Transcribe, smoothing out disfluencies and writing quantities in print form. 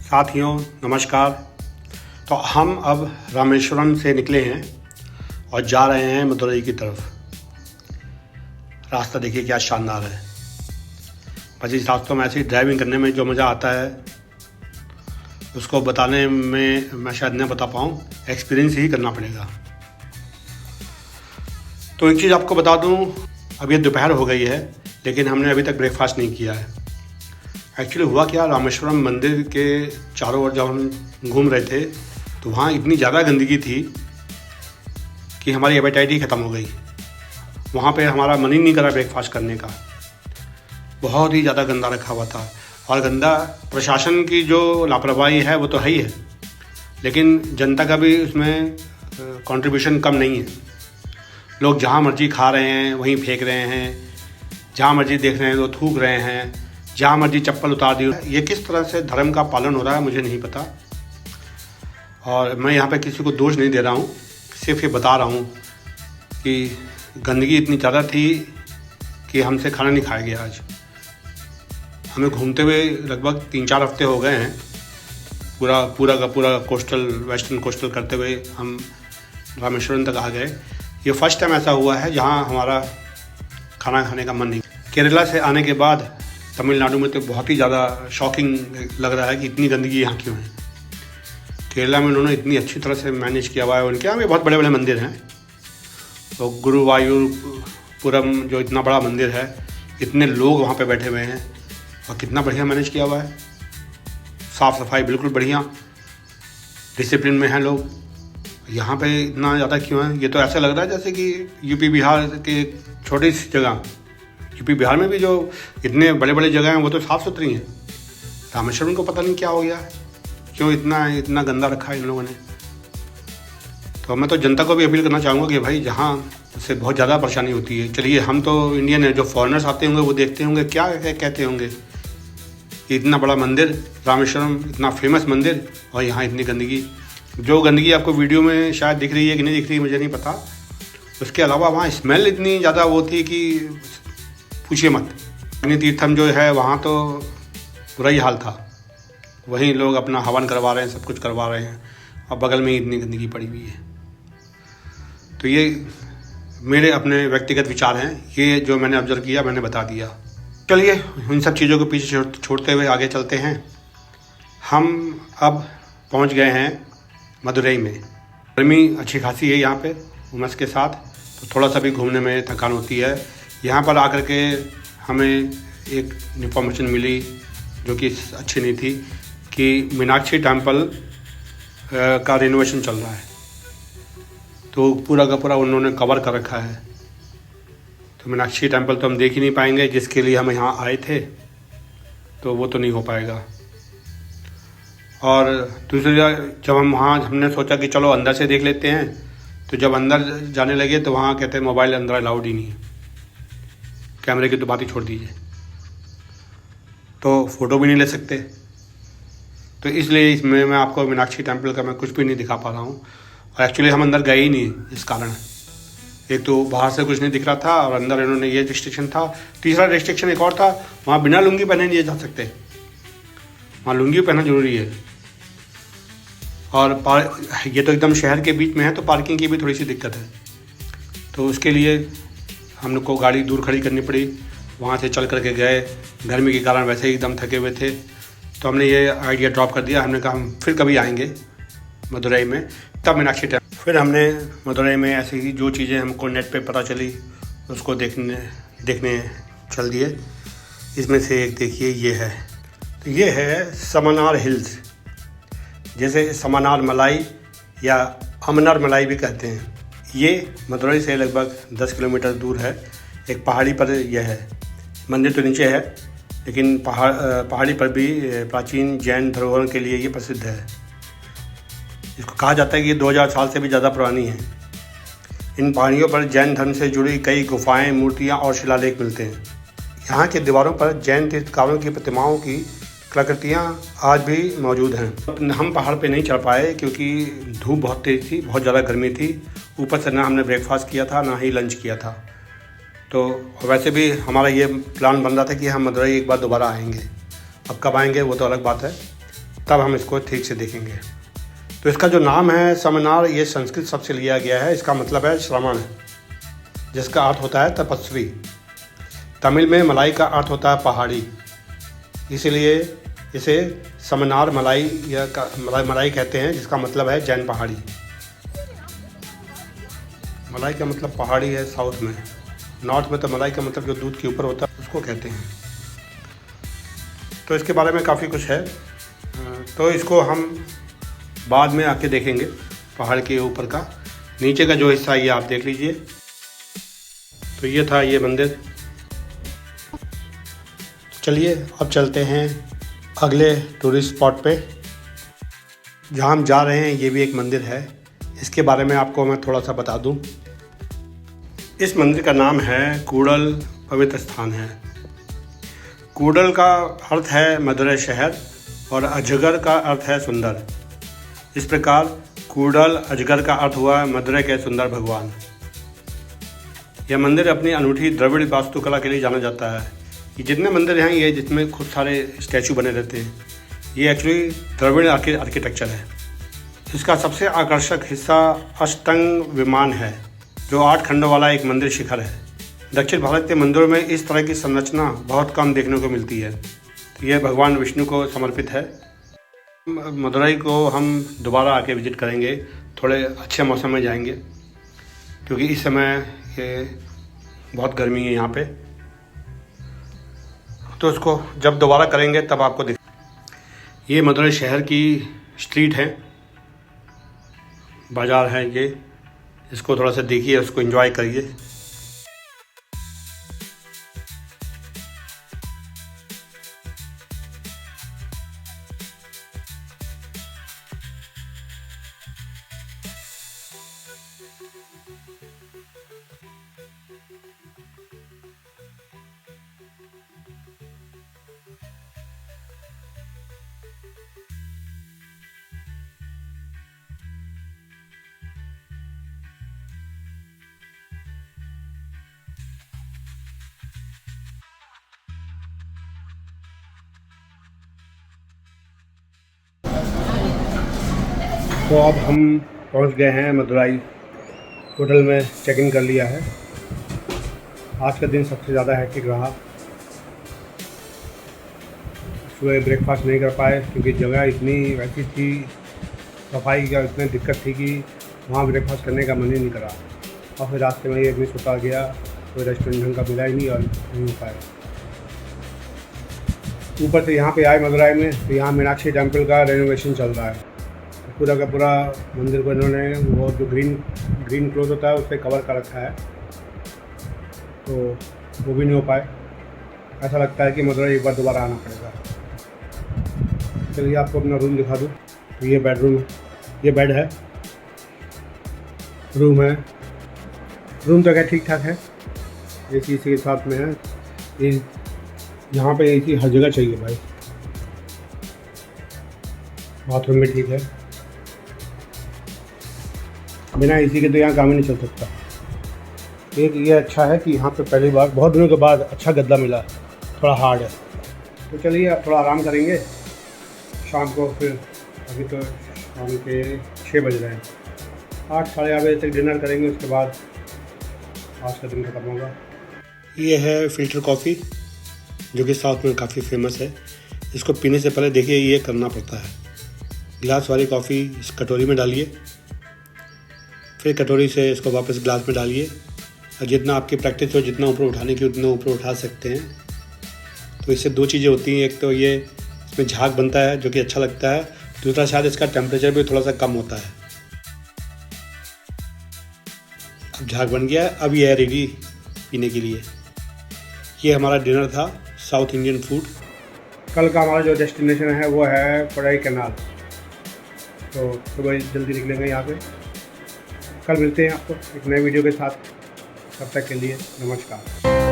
साथियों नमस्कार। तो हम अब रामेश्वरम से निकले हैं और जा रहे हैं मदुरई की तरफ। रास्ता देखिए क्या शानदार है। बस इस रास्तों में ऐसी ड्राइविंग करने में जो मज़ा आता है उसको बताने में मैं शायद न बता पाऊँ, एक्सपीरियंस ही करना पड़ेगा। तो एक चीज़ आपको बता दूँ, अब ये दोपहर हो गई है लेकिन हमने अभी तक ब्रेकफास्ट नहीं किया है। एक्चुअली हुआ क्या, रामेश्वरम मंदिर के चारों ओर जब हम घूम रहे थे तो वहाँ इतनी ज़्यादा गंदगी थी कि हमारी एपेटाइट ही ख़त्म हो गई। वहाँ पे हमारा मन ही नहीं करा ब्रेकफास्ट करने का। बहुत ही ज़्यादा गंदा रखा हुआ था और गंदा प्रशासन की जो लापरवाही है वो तो है ही है, लेकिन जनता का भी उसमें कंट्रीब्यूशन कम नहीं है। लोग जहाँ मर्जी खा रहे हैं वहीं फेंक रहे हैं, जहाँ मर्जी देख रहे हैं तो थूक रहे हैं, जहाँ मर्जी चप्पल उतार दी। ये किस तरह से धर्म का पालन हो रहा है मुझे नहीं पता, और मैं यहाँ पे किसी को दोष नहीं दे रहा हूँ, सिर्फ ये बता रहा हूँ कि गंदगी इतनी ज़्यादा थी कि हमसे खाना नहीं खाया गया। आज हमें घूमते हुए लगभग 3-4 हफ्ते हो गए हैं। पूरा का पूरा कोस्टल वेस्टर्न कोस्टल करते हुए हम रामेश्वरम तक आ गए। ये फर्स्ट टाइम ऐसा हुआ है जहाँ हमारा खाना खाने का मन नहीं। केरला से आने के बाद तमिलनाडु में तो बहुत ही ज़्यादा शॉकिंग लग रहा है कि इतनी गंदगी यहाँ क्यों है। केरला में उन्होंने इतनी अच्छी तरह से मैनेज किया हुआ है। उनके यहाँ भी बहुत बड़े बड़े मंदिर हैं। तो गुरुवायूरपुरम जो इतना बड़ा मंदिर है, इतने लोग वहाँ पे बैठे हुए हैं और कितना बढ़िया मैनेज किया हुआ है। साफ़ सफाई बिल्कुल बढ़िया, डिसिप्लिन में हैं लोग। यहाँ पे इतना ज़्यादा क्यों है, ये तो ऐसा लग रहा है जैसे कि यूपी बिहार के छोटी सी जगह। यूपी बिहार में भी जो इतने बड़े बड़े जगह हैं वो तो साफ़ सुथरी हैं। रामेश्वरम को पता नहीं क्या हो गया, क्यों इतना गंदा रखा है इन लोगों ने। तो मैं तो जनता को भी अपील करना चाहूँगा कि भाई जहाँ से बहुत ज़्यादा परेशानी होती है, चलिए हम तो इंडियन हैं, जो फॉरेनर्स आते होंगे वो देखते होंगे क्या कहते होंगे कि इतना बड़ा मंदिर रामेश्वरम, इतना फेमस मंदिर, और यहाँ इतनी गंदगी। जो गंदगी आपको वीडियो में शायद दिख रही है कि नहीं दिख रही मुझे नहीं पता। उसके अलावा वहाँ स्मेल इतनी ज़्यादा वो थी कि पूछिए मत। अग्नि तीर्थम जो है वहाँ तो बुरा ही हाल था। वहीं लोग अपना हवन करवा रहे हैं, सब कुछ करवा रहे हैं, और बगल में ही इतनी गंदगी पड़ी हुई है। तो ये मेरे अपने व्यक्तिगत विचार हैं, ये जो मैंने ऑब्जर्व किया मैंने बता दिया। चलिए इन सब चीज़ों को पीछे छोड़ते हुए आगे चलते हैं। हम अब पहुंच गए हैं मदुरई में। गर्मी अच्छी खासी है यहाँ पे उमस के साथ, तो थोड़ा सा भी घूमने में थकान होती है। यहाँ पर आकर के हमें एक इन्फॉर्मेशन मिली जो कि अच्छी नहीं थी कि मीनाक्षी टेम्पल का रिनोवेशन चल रहा है। तो पूरा का पूरा उन्होंने कवर कर रखा है। तो मीनाक्षी टेम्पल तो हम देख ही नहीं पाएंगे, जिसके लिए हम यहाँ आए थे, तो वो तो नहीं हो पाएगा। और दूसरी जब हमने सोचा कि चलो अंदर से देख लेते हैं, तो जब अंदर जाने लगे तो वहाँ कहते हैं मोबाइल अंदर अलाउड ही नहीं, कैमरे की तो बात ही छोड़ दीजिए, तो फ़ोटो भी नहीं ले सकते। तो इसलिए इसमें मैं आपको मीनाक्षी टेम्पल का मैं कुछ भी नहीं दिखा पा रहा हूँ। और एक्चुअली हम अंदर गए ही नहीं इस कारण। एक तो बाहर से कुछ नहीं दिख रहा था और अंदर इन्होंने ये रिस्ट्रिक्शन था। तीसरा रिस्ट्रिक्शन एक और था, वहाँ बिना लुंगी पहने नहीं जा सकते, वहाँ लुंगी पहनना ज़रूरी है। और ये तो एकदम शहर के बीच में है, तो पार्किंग की भी थोड़ी सी दिक्कत है। तो उसके लिए हम लोग को गाड़ी दूर खड़ी करनी पड़ी। वहाँ से चल करके गए, गर्मी के कारण वैसे ही एकदम थके हुए थे। तो हमने ये आइडिया ड्रॉप कर दिया। हमने कहा हम फिर कभी आएंगे मदुरई में, तब मीनाक्षी टेम्पल। फिर हमने मदुरई में ऐसी ही जो चीज़ें हमको नेट पे पता चली उसको देखने चल दिए। इसमें से एक देखिए ये है, तो ये है समनार हिल्स, जैसे समनार मलाई या अमनार मलाई भी कहते हैं। ये मदुरई से लगभग 10 किलोमीटर दूर है। एक पहाड़ी पर यह है। मंदिर तो नीचे है, लेकिन पहाड़ी पर भी प्राचीन जैन धरोहर के लिए ये प्रसिद्ध है। इसको कहा जाता है कि ये 2000 साल से भी ज़्यादा पुरानी है। इन पहाड़ियों पर जैन धर्म से जुड़ी कई गुफाएं, मूर्तियां और शिलालेख मिलते हैं। यहाँ की दीवारों पर जैन तीर्थकारों की प्रतिमाओं की कलाकृतियाँ आज भी मौजूद हैं। हम पहाड़ पे नहीं चढ़ पाए क्योंकि धूप बहुत तेज़ थी, बहुत ज़्यादा गर्मी थी। ऊपर से ना हमने ब्रेकफास्ट किया था ना ही लंच किया था। तो वैसे भी हमारा ये प्लान बन रहा था कि हम मदुरई एक बार दोबारा आएंगे। अब कब आएंगे वो तो अलग बात है। तब हम इसको ठीक से देखेंगे। तो इसका जो नाम है समनार, ये संस्कृत शब्द से लिया गया है। इसका मतलब है श्रवण, जिसका अर्थ होता है तपस्वी। तमिल में मलाई का अर्थ होता है पहाड़ी, इसलिए इसे समनार मलाई या मलाई कहते हैं, जिसका मतलब है जैन पहाड़ी। मलाई का मतलब पहाड़ी है साउथ में। नॉर्थ में तो मलाई का मतलब जो दूध के ऊपर होता है उसको कहते हैं। तो इसके बारे में काफ़ी कुछ है, तो इसको हम बाद में आके देखेंगे। पहाड़ के ऊपर का नीचे का जो हिस्सा ये आप देख लीजिए। तो ये था ये मंदिर। चलिए अब चलते हैं अगले टूरिस्ट स्पॉट पे जहाँ हम जा रहे हैं। ये भी एक मंदिर है, इसके बारे में आपको मैं थोड़ा सा बता दूं। इस मंदिर का नाम है कूडल पवित्र स्थान है। कूडल का अर्थ है मधुरै शहर और अजगर का अर्थ है सुंदर। इस प्रकार कूडल अजगर का अर्थ हुआ मधुरै के सुंदर भगवान। यह मंदिर अपनी अनूठी द्रविड़ वास्तुकला के लिए जाना जाता है। ये जितने मंदिर हैं ये जिसमें खूब सारे स्टैचू बने रहते हैं, ये एक्चुअली द्रविड़ आर्किटेक्चर है। इसका सबसे आकर्षक हिस्सा अष्टांग विमान है, जो 8 खंडों वाला एक मंदिर शिखर है। दक्षिण भारत के मंदिरों में इस तरह की संरचना बहुत कम देखने को मिलती है। तो यह भगवान विष्णु को समर्पित है। मदुरई को हम दोबारा आके विज़िट करेंगे, थोड़े अच्छे मौसम में जाएंगे, क्योंकि इस समय ये बहुत गर्मी है यहाँ पे। तो उसको जब दोबारा करेंगे तब आपको दिख। ये मदुरई शहर की स्ट्रीट है, बाज़ार है ये। इसको थोड़ा सा देखिए, उसको एंजॉय करिए। तो अब हम पहुंच गए हैं मदुरई। होटल में चेक इन कर लिया है। आज का दिन सबसे ज़्यादा हैक्टिक रहा। सुबह ब्रेकफास्ट नहीं कर पाए क्योंकि जगह इतनी वैसी थी, सफाई का इतनी दिक्कत थी कि वहाँ ब्रेकफास्ट करने का मन ही नहीं करा। और फिर रास्ते में एक मिस होता गया, कोई रेस्टोरेंट ढंग का मिला ही नहीं और नहीं हो पाया। ऊपर से यहाँ पे आए मदुरई में, तो यहाँ मीनाक्षी टेम्पल का रेनोवेशन चल रहा है। पूरा का पूरा मंदिर को इन्होंने वो जो ग्रीन क्लोथ होता है उससे कवर कर रखा है, तो वो भी नहीं हो पाए। ऐसा लगता है कि मदुरई एक बार दोबारा आना पड़ेगा। चलिए आपको अपना रूम दिखा दूँ। तो ये बेडरूम, ये बेड है, रूम है। रूम तो क्या ठीक ठाक है, एसी इसी के साथ में है। ये यहाँ पे एसी हर जगह चाहिए भाई। बाथरूम भी ठीक है, बिना एसी के तो यहाँ काम ही नहीं चल सकता। एक ये अच्छा है कि यहाँ पे पहली बार बहुत दिनों के बाद अच्छा गद्दा मिला, थोड़ा हार्ड है। तो चलिए अब थोड़ा आराम करेंगे शाम को। फिर अभी तो शाम के 6 बज रहे हैं, 8 साढ़े 8 बजे तक डिनर करेंगे, उसके बाद आज का दिन खत्म होगा। ये है फ़िल्टर कॉफ़ी, जो कि साउथ में काफ़ी फेमस है। इसको पीने से पहले देखिए ये करना पड़ता है। गिलास वाली कॉफ़ी इस कटोरी में डालिए, फिर कटोरी से इसको वापस गिलास में डालिए, और जितना आपकी प्रैक्टिस हो, जितना ऊपर उठाने की उतना ऊपर उठा सकते हैं। तो इससे 2 चीज़ें होती हैं, एक तो ये इसमें झाग बनता है जो कि अच्छा लगता है, दूसरा शायद इसका टेम्परेचर भी थोड़ा सा कम होता है। अब झाग बन गया है, अब ये है रेडी पीने के लिए। ये हमारा डिनर था, साउथ इंडियन फूड। कल का हमारा जो डेस्टिनेशन है वो है कोडाई कैनाल। तो सुबह जल्दी निकलेंगे यहाँ पे। कल मिलते हैं आपको एक नए वीडियो के साथ। तब तक के लिए नमस्कार।